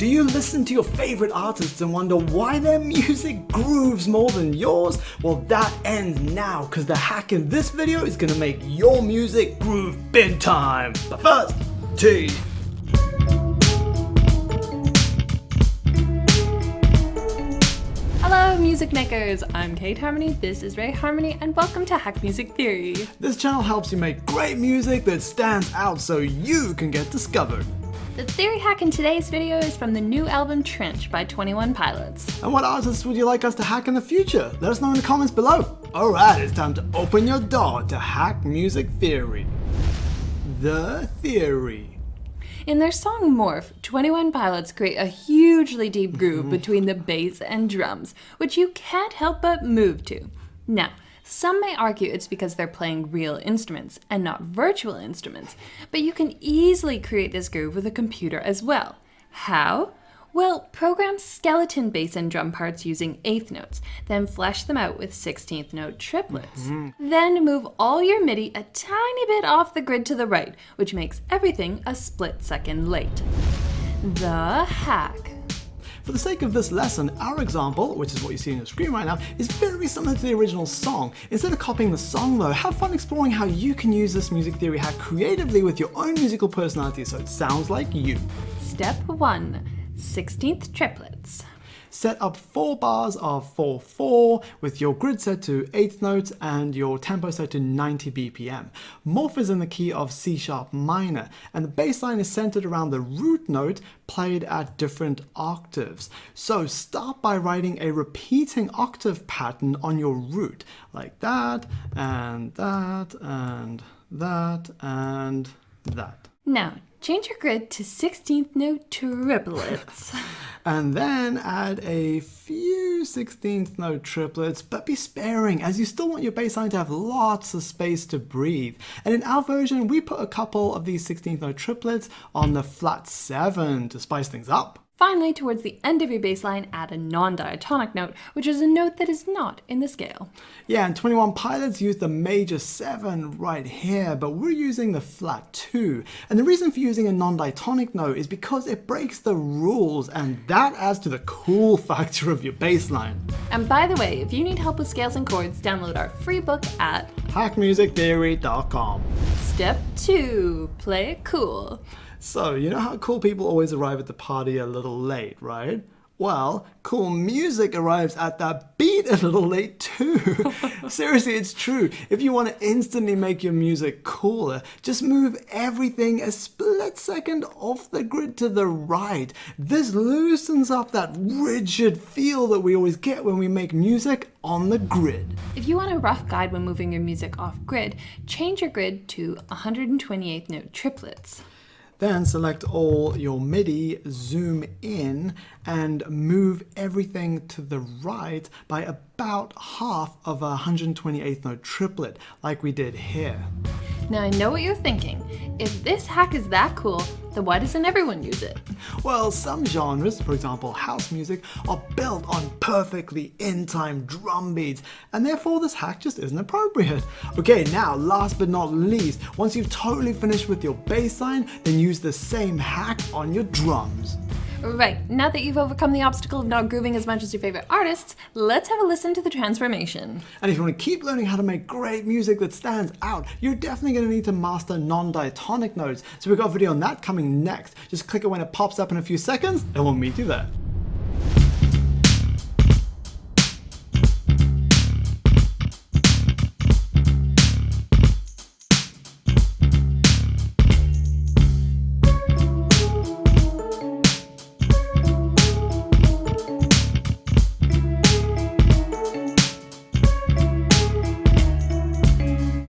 Do you listen to your favorite artists and wonder why their music grooves more than yours? Well, that ends now, because the hack in this video is gonna make your music groove big time. But first, tea. Hello music makers, I'm Kate Harmony, this is Ray Harmony, and welcome to Hack Music Theory. This channel helps you make great music that stands out so you can get discovered. The theory hack in today's video is from the new album Trench by 21 Pilots. And what artists would you like us to hack in the future? Let us know in the comments below. Alright, it's time to open your door to Hack Music Theory. The theory. In their song Morph, 21 Pilots create a hugely deep groove between the bass and drums, which you can't help but move to. Now, some may argue it's because they're playing real instruments and not virtual instruments, but you can easily create this groove with a computer as well. How? Well, program skeleton bass and drum parts using eighth notes, then flesh them out with 16th note triplets. Then move all your MIDI a tiny bit off the grid to the right, which makes everything a split second late. The hack. For the sake of this lesson, our example, which is what you see on your screen right now, is very similar to the original song. Instead of copying the song though, have fun exploring how you can use this music theory hack creatively with your own musical personality so it sounds like you. Step 1. 16th triplets. Set up 4 bars of 4/4 with your grid set to 8th notes and your tempo set to 90 BPM. Morph is in the key of C sharp minor, and the bass line is centered around the root note played at different octaves. So start by writing a repeating octave pattern on your root, like that, and that, and that, and that. Now, change your grid to 16th note triplets. And then add a few 16th note triplets, but be sparing as you still want your bass line to have lots of space to breathe. And in our version, we put a couple of these 16th note triplets on the flat 7 to spice things up. Finally, towards the end of your bass line, add a non-diatonic note, which is a note that is not in the scale. Yeah, and 21 Pilots used the major 7 right here, but we're using the flat 2. And the reason for using a non-diatonic note is because it breaks the rules, and that adds to the cool factor of your bass line. And by the way, if you need help with scales and chords, download our free book at hackmusictheory.com. Step 2. Play it cool. So, you know how cool people always arrive at the party a little late, right? Well, cool music arrives at that beat a little late too. Seriously, it's true. If you want to instantly make your music cooler, just move everything a split second off the grid to the right. This loosens up that rigid feel that we always get when we make music on the grid. If you want a rough guide when moving your music off grid, change your grid to 128th note triplets. Then select all your MIDI, zoom in, and move everything to the right by about half of a 128th note triplet, like we did here. Now I know what you're thinking. If this hack is that cool, then why doesn't everyone use it? Well, some genres, for example house music, are built on perfectly in-time drum beats, and therefore this hack just isn't appropriate. Okay, now last but not least, once you've totally finished with your bass line, then use the same hack on your drums. Right, now that you've overcome the obstacle of not grooving as much as your favorite artists, let's have a listen to the transformation. And if you want to keep learning how to make great music that stands out, you're definitely going to need to master non-diatonic notes. So we've got a video on that coming next. Just click it when it pops up in a few seconds, and we'll meet you there.